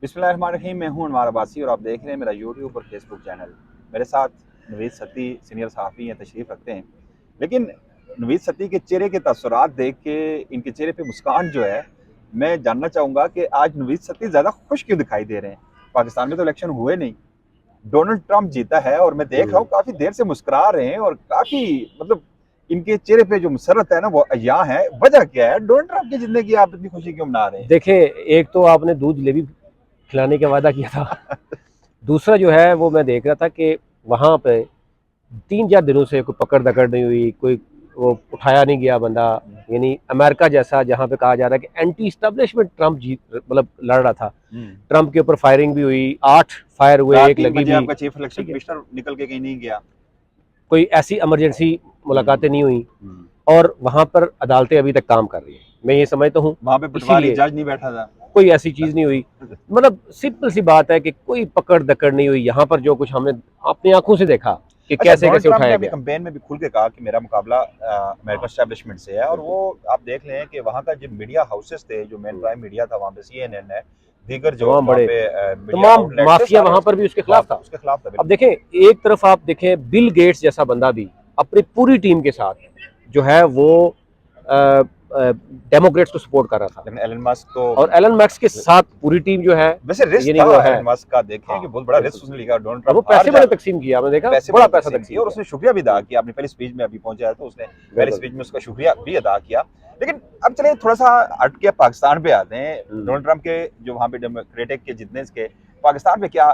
बिस्मिल्लाहिर्रहमानिर्रहीम। मैं हूं अनवार अब्बासी और आप देख रहे हैं मेरा यूट्यूब और फेसबुक चैनल। मेरे साथ नवीद सत्ती सीनियर सहाफ़ी हैं, तशरीफ़ रखते हैं। लेकिन नवीद सत्ती के चेहरे के तअस्सुरात देख के, इनके चेहरे पे मुस्कान जो है, मैं जानना चाहूँगा कि आज नवीद सत्ती ज़्यादा खुश क्यों दिखाई दे रहे हैं। पाकिस्तान में तो इलेक्शन हुए नहीं, डोनाल्ड ट्रंप जीता है और मैं देख रहा हूँ काफ़ी देर से मुस्कुरा रहे हैं और काफ़ी मतलब इनके चेहरे पे जो मुसरत है ना वो अया है। वजह क्या है डोनाल्ड ट्रंप के जीतने की? आप इतनी खुशी क्यों मना रहे हैं? देखें, एक तो आपने दूध जलेबी खिलाने का वादा किया था। दूसरा जो है वो मैं देख रहा था कि वहाँ पे 3-4 दिनों से कोई पकड़ दकड़ नहीं हुई, कोई वो उठाया नहीं गया बंदा। यानी अमेरिका जैसा जहाँ पे कहा जा रहा है कि एंटी इस्टेब्लिशमेंट ट्रंप जीत मतलब लड़ रहा था, ट्रंप के ऊपर फायरिंग भी हुई, 8 फायर हुए, रात एक 3 लगी बजे भी। आपका चीफ इलेक्शन ठीक है, कमिश्नर निकल के कहीं नहीं गया। कोई ऐसी इमरजेंसी मुलाकातें नहीं हुई हम्म। और वहाँ पर अदालतें अभी तक काम कर रही हैं, मैं ये समझता हूँ। वहां पे पटवारी इसीलिए जज नहीं बैठा था। कोई ऐसी चीज नहीं हुई। मतलब सिंपल सी बात है कि कोई पकड़ दकड़ नहीं हुई यहाँ पर। जो कुछ हमने अपनी आंखों से देखा कि अच्छा, कैसे डोनाल्ड कैसे ट्रंप ने उठाया अभी गया। कैंपेन में भी खुल के कहा कि मेरा मुकाबला अमेरिकन एस्टेब्लिशमेंट से है। और बिल्कुल। वो आप देख लें कि वहाँ का जो मीडिया हाउसेस थे, जो मेन प्राइम मीडिया था वहाँ पे सीएनएन है, दीगर जो तमाम वहाँ बड़े पे मीडिया तमाम आउटलेट्स थे, माफिया सारे वहां पर उसके भी उसके खिलाफ था। उसके खिलाफ था। अब बिल्कुल। देखें, एक तरफ आप देखें बिल गेट्स जैसा बंदा भी अपनी पूरी टीम के साथ जो है वो डेमोक्रेट्स को सपोर्ट कर रहा था, लेकिन एलन मस्क तो और एलन मैक्स के साथ पूरी टीम जो है, वैसे रिस्क यानी था वो है। एलन मस्क का। देखें हाँ, कि बहुत बड़ा बिल्कुल। रिस्क उसने लिया। डोनाल्ड और वो ट्रंप हार पैसे जा बड़े तकसीम किया, आपने देखा, पैसे बड़ा बड़ा पैसा तकसीम किया तकसीम और किया। उसने शुक्रिया भी अदा किया। अपनी पहली स्पीच में अभी पहुंचा है तो उसने पहली बिल्कुल। स्पीच में उसका शुक्रिया भी अदा किया। लेकिन अब चले थोड़ा सा हट के पाकिस्तान पे आते हैं। डोनाल्ड ट्रंप के जो वहाँ पे डेमोक्रेटिक के जितने के पाकिस्तान पे क्या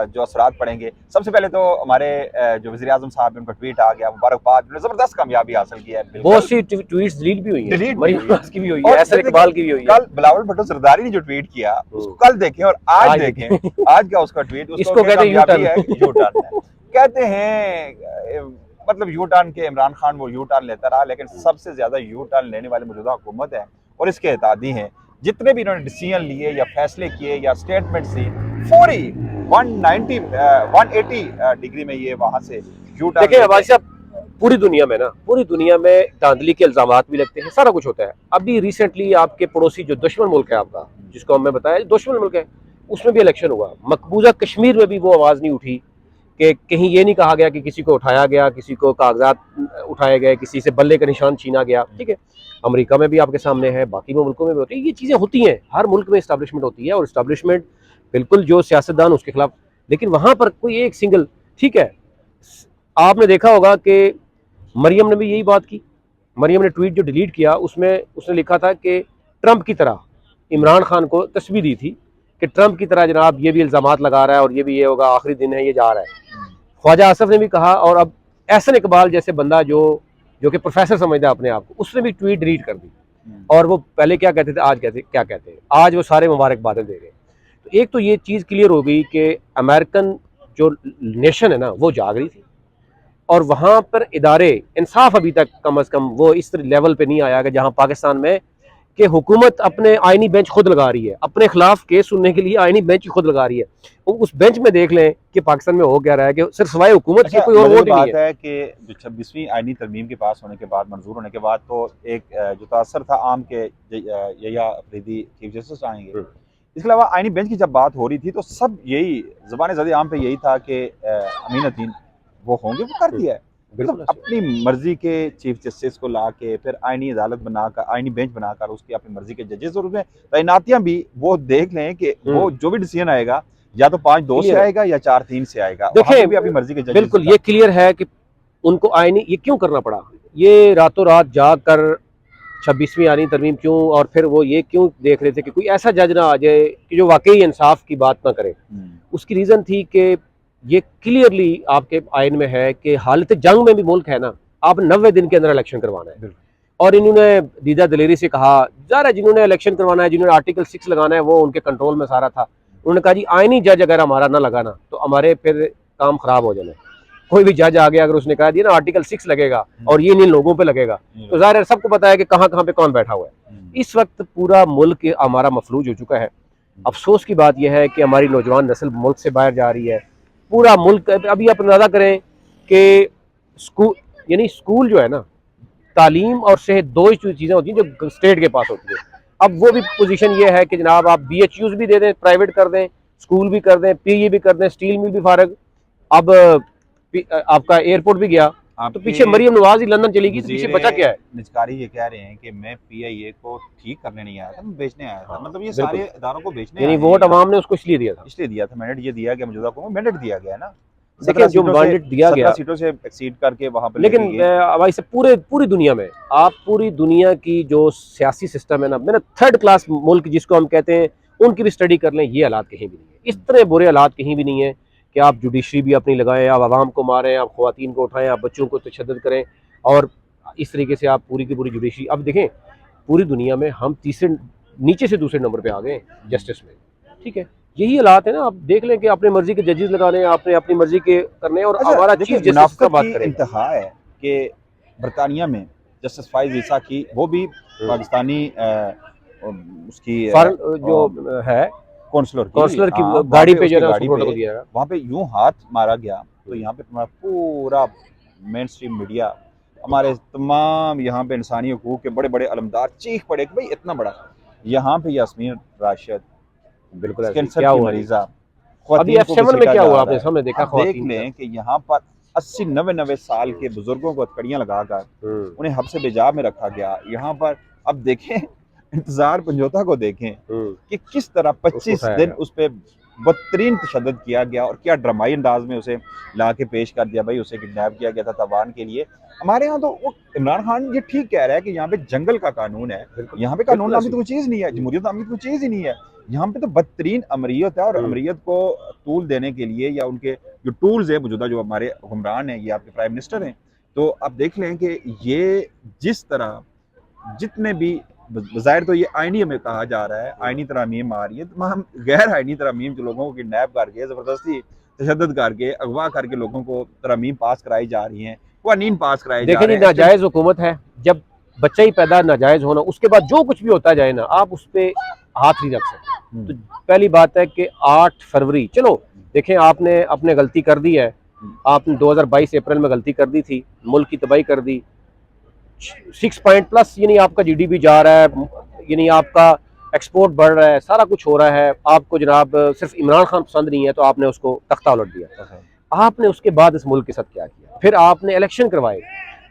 जो असरात पड़ेंगे। सबसे पहले तो हमारे जो वज़ीर आज़म साहब, उनका ट्वीट आ गया, मुबारकबाद, उन्होंने जबरदस्त कामयाबी हासिल की है। बहुत बिल्कुल सी ट्वीट्स डिलीट भी हुई हैं, डिलीट भी मरीम हुई है। नवाज की भी हुई है, और एहसन जब देखें इकबाल की भी हुई है। कल बिलावल भुट्टो जरदारी ने जो ट्वीट किया उसको कल देखें और आज आज देखें। देखें। आज का उसका ट्वीट, उसको इसको क्या कहते हैं यू कामयाबी टर्न। है, यू टर्न है। कहते हैं मतलब यू टर्न के इमरान खान वो यू टर्न लेता रहा, लेकिन सबसे ज्यादा यू टर्न लेने वाली मौजूदा हुकूमत है और इसके एहतादी हैं। जितने भी इन्होंने डिसीजन लिए या फैसले किए या स्टेटमेंट दी, फौरी 190 180 डिग्री में ये वहां से यू टर्न देखिए लेके। हमारे साहब, पूरी दुनिया में धांधली के इल्जामात भी लगते हैं, सारा कुछ होता है। अभी रिसेंटली आपके पड़ोसी जो दुश्मन मुल्क है आपका, जिसको हमें बताया दुश्मन मुल्क है, उसमें भी इलेक्शन हुआ। मकबूजा कश्मीर में भी वो आवाज़ नहीं उठी कि कहीं ये नहीं कहा गया कि किसी को उठाया गया, किसी को कागजात उठाए गए, किसी से बल्ले का निशान छीना गया। ठीक है, अमेरिका में भी आपके सामने है, बाकी मुल्कों में भी होती है, ये चीज़ें होती हैं। हर मुल्क में इस्टेब्लिशमेंट होती है और इस्टेब्लिशमेंट बिल्कुल जो सियासतदान उसके खिलाफ। लेकिन वहाँ पर कोई एक सिंगल, ठीक है, आपने देखा होगा कि मरियम ने भी यही बात की। मरियम ने ट्वीट जो डिलीट किया उसमें उसने लिखा था कि ट्रंप की तरह इमरान खान को तस्वीर दी थी कि ट्रंप की तरह जनाब ये भी इल्जामात लगा रहा है और ये भी ये होगा, आखिरी दिन है, ये जा रहा है। ख्वाजा आसफ ने भी कहा, और अब एहसन इकबाल जैसे बंदा जो जो कि प्रोफेसर समझता है अपने आप को, उसने भी ट्वीट डिलीट कर दी। और वो पहले क्या कहते थे, आज कहते क्या कहते हैं, आज वो सारे मुबारकबादें दे रहे हैं। तो एक तो ये चीज़ क्लियर हो गई कि अमेरिकन जो नेशन है ना वो जाग रही थी, और वहाँ पर इदारे इंसाफ अभी तक कम अज़ कम वो इस लेवल पे नहीं आया कि जहाँ पाकिस्तान में कि हुकूमत अपने आइनी बेंच खुद लगा रही है, अपने खिलाफ केस सुनने के लिए आइनी बेंच खुद लगा रही है। उस बेंच में देख लें कि पाकिस्तान में हो क्या रहा है कि सिर्फ सिवाय हुकूमत के अच्छा, कोई और मजे की वोट ही नहीं बात है। है कि जो 26वीं आईनी तरमीम के पास होने के बाद, मंजूर होने के बाद, तो एक जो तासर था आम के यहिया अफरीदी चीफ जस्टिस आएंगे। इसके अलावा आईनी बेंच की जब बात हो रही थी तो सब यही ज़बान ज़द आम पे यही था कि अमीन अदीन वो होंगे, वो कर दिया है। बिल्कुल मतलब अपनी मर्जी के चीफ जस्टिस को ला के फिर आईनी अदालत बनाकर, आईनी बेंच बनाकर उसकी अपनी मर्जी के जजेस, और उसमें तैनातियां भी वो देख लें कि वो जो भी डिसीजन आएगा या तो 5-2 से क्लियर है। आएगा या 4-3 से आएगा। वहां पे देखें, भी अपनी मर्जी के जजेस। बिल्कुल ये क्लियर है कि उनको आईनी ये क्यों करना पड़ा, ये रातों रात जाग कर 26वीं आनी तरमीम क्यों, और फिर वो ये क्यों देख रहे थे कि कोई ऐसा जज ना आ जाए कि जो वाकई इंसाफ की बात ना करे। उसकी रीज़न थी कि ये क्लियरली आपके आयन में है कि हालत जंग में भी मुल्क है ना, आप 90 दिन के अंदर इलेक्शन करवाना है। और इन्होंने दीदा दलेरी से कहा, ज़रा जिन्होंने इलेक्शन करवाना है, जिन्होंने आर्टिकल 6 लगाना है, वो उनके कंट्रोल में सारा था। उन्होंने कहा जी आईनी जज अगर हमारा ना लगाना तो हमारे फिर काम खराब हो जाना। कोई भी जज आ गया अगर उसने कहा दिया ना आर्टिकल 6 लगेगा और ये इन लोगों पे लगेगा, तो ज़ाहिर है सबको पता है कि कहाँ कहाँ पे कौन बैठा हुआ है। इस वक्त पूरा मुल्क हमारा मफलूज हो चुका है। अफसोस की बात यह है कि हमारी नौजवान नस्ल मुल्क से बाहर जा रही है। पूरा मुल्क, अभी आप अंदाजा करें कि स्कूल, यानी स्कूल जो है ना, तालीम और सेहत दो ही चीज़ें होती हैं जो स्टेट के पास होती है। अब वो भी पोजीशन ये है कि जनाब आप BHUs भी दे दें, प्राइवेट कर दें, स्कूल भी कर दें, पीई भी कर दें, स्टील मिल भी फारग, अब आपका एयरपोर्ट भी गया, तो आपके पीछे मरियम नवाज ही लंदन चली गई, तो पीछे वजीर बचा क्या है? निजकारी ये कह रहे हैं कि मैं पीआईए को ठीक करने नहीं आया था, मैं बेचने आया था। हाँ, मतलब ये बिल्कुल। सारे इदारों को बेचने यानी आए हैं वोट यहाँ। अवाम ने उसको इसलिए दिया था। इसलिए दिया था, मैंडेट ये दिया गया, मौजूदा को मैंडेट दिया गया है ना, देखिए जो मैंडेट दिया 17 गया, सीटों से एक्सीड करके वहां पे लेकिन लेके गए। भाई से पूरी दुनिया में, आप पूरी दुनिया की जो सियासी सिस्टम है ना, मैंने थर्ड क्लास मुल्क जिसको हम कहते हैं, उनकी भी स्टडी कर लें, ये हालात कहीं भी नहीं है, इस तरह बुरे हालात कहीं भी नहीं है कि आप जुडिशरी भी अपनी लगाएं, आप आवाम को मारें, आप ख़वातीन को उठाएं, आप बच्चों को तशद्दुद करें, और इस तरीके से आप पूरी की पूरी जुडिशरी। अब देखें पूरी दुनिया में हम तीसरे नीचे से दूसरे नंबर पे आ गए जस्टिस में, ठीक है, यही हालात है ना। आप देख लें कि अपनी मर्जी के जजेस लगाने हैं, आपने अपनी मर्जी के करने हैं, और अच्छा हमारा देखिए, चीफ जस्टिस का मुनाफिकत बात की करेगा। इंतहा है कि बरतानिया में जस्टिस फाइज ईसा की, वो भी पाकिस्तानी उसकी फॉरेन जो है काउंसलर की, काउंसलर की हाँ वहाँ गाड़ी पे पे जो है उसकी ना, उसको गाड़ी पे प्रोटोकॉल दिया गया। वहाँ पे यूं हाथ मारा गया, तो यहाँ पे तुम्हारा पूरा मेन स्ट्रीम मीडिया, हमारे तमाम यहाँ पे इंसानी हकूक के बड़े बड़े अलमदार चीख पड़े कि भाई इतना बड़ा, यहाँ पे यास्मीन राशिद बिल्कुल ऐसे ही कैंसर क्या की हुआ जी? मरीजा, अभी ख्वातीन को F7 में घसीटा क्या जा हुआ, रहा आपने है। सामने देखा आप देख ख़वातीन के साथ? लें कि यहाँ पर 80-90 साल के बुजुर्गों को हथकड़ियाँ लगाकर उन्हें हब्स बेजाब में रखा गया। यहाँ पर अब देखें इंतजार पंजोता को देखें कि किस तरह उसको 25 उठाया दिन गया। उस पर बदतरीन तशद्दुद किया गया, और क्या ड्रामाई अंदाज में उसे ला के पेश कर दिया। भाई उसे किडनैप किया गया था तवान के लिए। हमारे यहाँ तो वो इमरान खान ये ठीक कह रहा है कि यहाँ पे जंगल का कानून है, बिल्कुल यहाँ पे कानून बिल्कुल नामी ऐसे तो ही। कोई चीज़ नहीं है, जमहूरियत नामी तो कोई चीज़ ही नहीं है। यहाँ पे तो बदतरीन अमरीयत है, और अमरीयत को तूल देने के लिए, या उनके जो टूल्स है मौजूदा जो हमारे हुक्मरान हैं, ये आपके प्राइम मिनिस्टर हैं, तो आप देख लें कि ये जिस तरह जितने भी बज़ाहिर तो ये आईनी हमें कहा जा रहा है, आईनी तरामीम आ रही है, तमाम गैर आईनी तरामीम जो लोगों को किडनैप करके ज़बरदस्ती तशद्दुद करके अगवा करके लोगों को तरामीम पास कराई जा रही हैं, कानून पास कराए जा देखें जी, रहे हैं। नाजायज़ हुकूमत है, जब बच्चा ही पैदा नाजायज़ होना, उसके बाद जो कुछ भी होता जाए ना, आप उस पर हाथ नहीं रख सकते। तो पहली बात है कि 8 फरवरी, चलो देखें आपने अपने गलती कर दी है, आपने 2022 अप्रैल में गलती कर दी थी, मुल्क की तबाही कर दी, 6 पॉइंट प्लस, यानी आपका जीडीपी जा रहा है, यानी आपका एक्सपोर्ट बढ़ रहा है, सारा कुछ हो रहा है, आपको जनाब सिर्फ इमरान खान पसंद नहीं है तो आपने उसको तख्ता उलट दिया। आपने उसके बाद इस मुल्क के साथ क्या किया? फिर आपने इलेक्शन करवाए,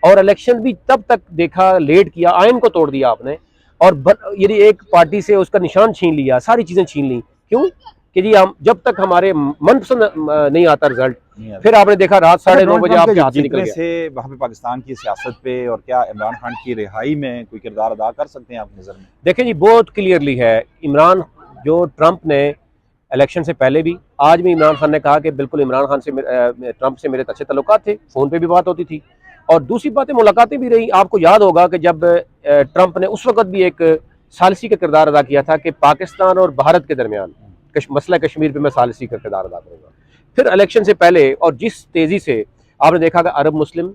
और इलेक्शन भी तब तक देखा लेट किया, आइन को तोड़ दिया आपने, और यदि एक पार्टी से उसका निशान छीन लिया, सारी चीज़ें छीन ली। क्यों? कि जी हम जब तक हमारे मनपसंद नहीं आता रिजल्ट, फिर आपने देखा रात 9:30 बजे आपके हाथ से निकल जीतने गया। से वहाँ पे पाकिस्तान की सियासत पे, और क्या इमरान खान की रिहाई में कोई किरदार अदा कर सकते हैं आपकी नज़र में? देखें जी, बहुत क्लियरली है, इमरान जो ट्रंप ने इलेक्शन से पहले भी, आज भी इमरान खान ने कहा कि बिल्कुल इमरान खान से ट्रंप से मेरे अच्छे तल्लुकात थे, फ़ोन पे भी बात होती थी, और दूसरी बातें मुलाकातें भी रही। आपको याद होगा कि जब ट्रंप ने उस वक्त भी एक सालिसी का किरदार अदा किया था कि पाकिस्तान और भारत के दरमियान मसला कश्मीर पे मैं सालिसी का किरदार अदा करूँगा। फिर इलेक्शन से पहले, और जिस तेज़ी से आपने देखा कि अरब मुस्लिम,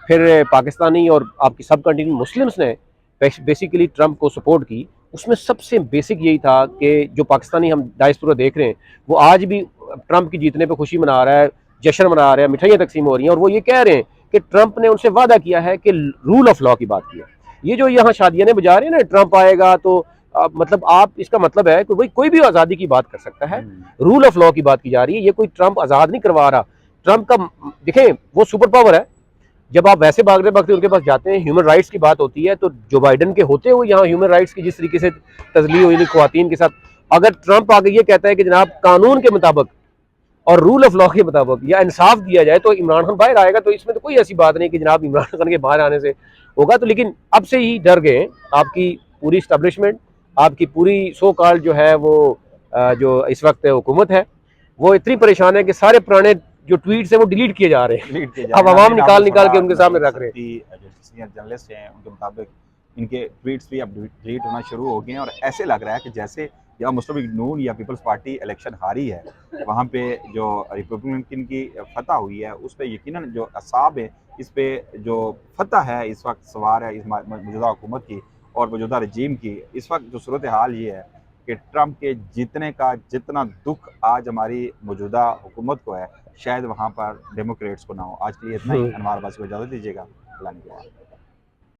फिर पाकिस्तानी और आपकी सब कंट्री मुस्लिम्स ने बेसिकली ट्रंप को सपोर्ट की, उसमें सबसे बेसिक यही था कि जो पाकिस्तानी हम डायस्पोरा देख रहे हैं, वो आज भी ट्रंप की जीतने पे खुशी मना रहा है, जश्न मना रहा है, मिठाइयाँ तकसीम हो रही हैं, और वो ये कह रहे हैं कि ट्रंप ने उनसे वादा किया है कि रूल ऑफ लॉ की बात की है। ये जो यहाँ शादियाँ ने बजा रहे हैं ना, ट्रंप आएगा तो मतलब आप, इसका मतलब है कि भाई कोई भी आज़ादी की बात कर सकता है, रूल ऑफ लॉ की बात की जा रही है। ये कोई ट्रंप आज़ाद नहीं करवा रहा। ट्रंप का देखें, वो सुपर पावर है, जब आप वैसे भागते भागते उनके पास जाते हैं, ह्यूमन राइट्स की बात होती है, तो जो बाइडन के होते हुए यहाँ ह्यूमन राइट्स की जिस तरीके से तजलील हुई ख्वातीन के साथ, अगर ट्रंप आगे ये कहता है कि जनाब कानून के मुताबिक और रूल ऑफ लॉ के मुताबिक या इंसाफ दिया जाए, तो इमरान खान बाहर आएगा। तो इसमें तो कोई ऐसी बात नहीं कि जनाब इमरान खान के बाहर आने से होगा। तो लेकिन अब से ही डर गए आपकी पूरी इस्टेब्लिशमेंट, आपकी पूरी सो कॉल जो है वो जो इस वक्त हुकूमत है, वो इतनी परेशान है कि सारे पुराने जो ट्वीट्स हैं वो डिलीट किए जा रहे हैं। अब आवाम निकाल निकाल के उनके सामने रख रहे हैं। सीनियर जर्नलिस्ट हैं, उनके मुताबिक इनके ट्वीट्स भी अब डिलीट होना शुरू हो गए हैं, और ऐसे लग रहा है कि जैसे या मुस्लिम लीग नून या पीपल्स पार्टी इलेक्शन हारी है, वहाँ पे जो रिपब्लिकन की फतह हुई है, उस पर यकीनन जो असाब है, इस पे जो फतह है इस वक्त सवार है इस मौजूदा हुकूमत की और मौजूदा रजीम की। इस वक्त जो सूरत हाल ये है कि ट्रंप के जीतने का जितना दुख आज हमारी मौजूदा हुकूमत को है, शायद वहाँ पर डेमोक्रेट्स को ना हो। आज के लिए इतना ही। अनवार अब्बासी को इजाज़त दीजिएगा। अल्लाह ने